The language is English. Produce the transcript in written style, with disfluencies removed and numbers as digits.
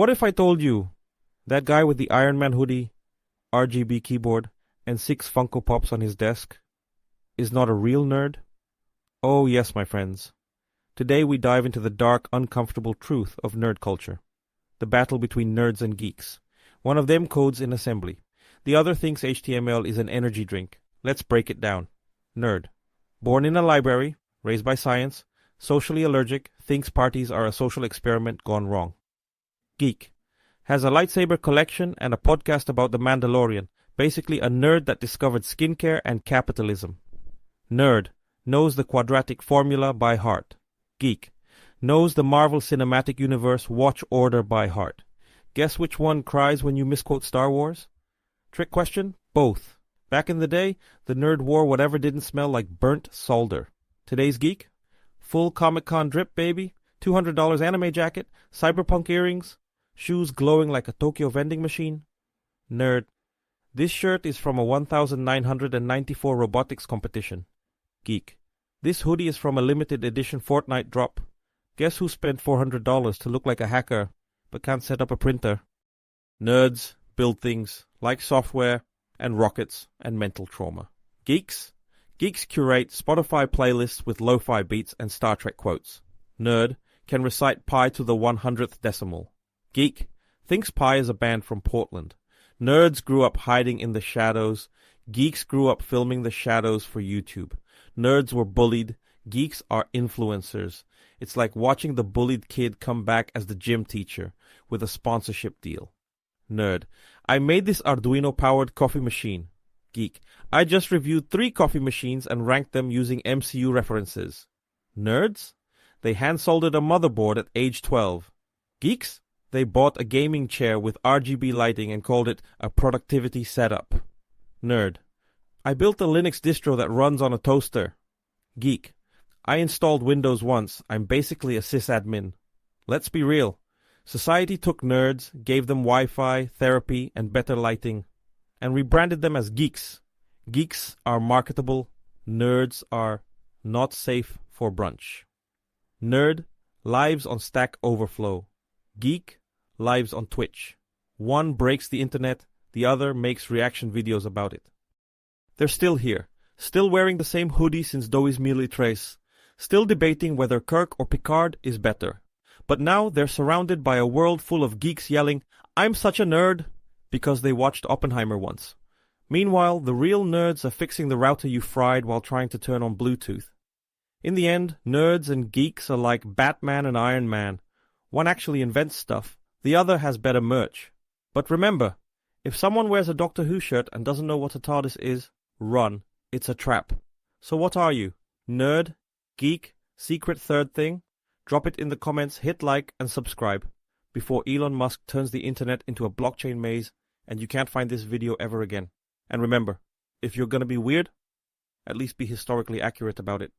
What if I told you that guy with the Iron Man hoodie, RGB keyboard, and 6 Funko Pops on his desk is not a real nerd? Oh yes, my friends. Today we dive into the dark, uncomfortable truth of nerd culture. The battle between nerds and geeks. One of them codes in assembly. The other thinks HTML is an energy drink. Let's break it down. Nerd. Born in a library, raised by science, socially allergic, thinks parties are a social experiment gone wrong. Geek. Has a lightsaber collection and a podcast about the Mandalorian. Basically a nerd that discovered skincare and capitalism. Nerd. Knows the quadratic formula by heart. Geek. Knows the Marvel Cinematic Universe watch order by heart. Guess which one cries when you misquote Star Wars? Trick question? Both. Back in the day, the nerd wore whatever didn't smell like burnt solder. Today's geek? Full Comic-Con drip, baby. $200 anime jacket, cyberpunk earrings, shoes glowing like a Tokyo vending machine. Nerd. This shirt is from a 1994 robotics competition. Geek. This hoodie is from a limited edition Fortnite drop. Guess who spent $400 to look like a hacker, but can't set up a printer? Nerds build things like software and rockets and mental trauma. Geeks? Geeks curate Spotify playlists with lo-fi beats and Star Trek quotes. Nerd can recite pi to the 100th decimal. Geek thinks pi is a band from Portland. Nerds grew up hiding in the shadows. Geeks grew up filming the shadows for YouTube. Nerds were bullied. Geeks are influencers. It's like watching the bullied kid come back as the gym teacher with a sponsorship deal. Nerd. I made this Arduino-powered coffee machine. Geek. I just reviewed 3 coffee machines and ranked them using MCU references. Nerds? They hand-soldered a motherboard at age 12. Geeks? They bought a gaming chair with RGB lighting and called it a productivity setup. Nerd. I built a Linux distro that runs on a toaster. Geek. I installed Windows once. I'm basically a sysadmin. Let's be real. Society took nerds, gave them Wi-Fi, therapy, and better lighting, and rebranded them as geeks. Geeks are marketable. Nerds are not safe for brunch. Nerd lives on Stack Overflow. Geek lives on Twitch. One breaks the internet, the other makes reaction videos about it. They're still here, still wearing the same hoodie since Dewey's Mealy Trace, still debating whether Kirk or Picard is better. But now they're surrounded by a world full of geeks yelling, "I'm such a nerd," because they watched Oppenheimer once. Meanwhile, the real nerds are fixing the router you fried while trying to turn on Bluetooth. In the end, nerds and geeks are like Batman and Iron Man. One actually invents stuff, the other has better merch. But remember, if someone wears a Doctor Who shirt and doesn't know what a TARDIS is, run. It's a trap. So what are you? Nerd? Geek? Secret third thing? Drop it in the comments, hit like and subscribe before Elon Musk turns the internet into a blockchain maze and you can't find this video ever again. And remember, if you're gonna be weird, at least be historically accurate about it.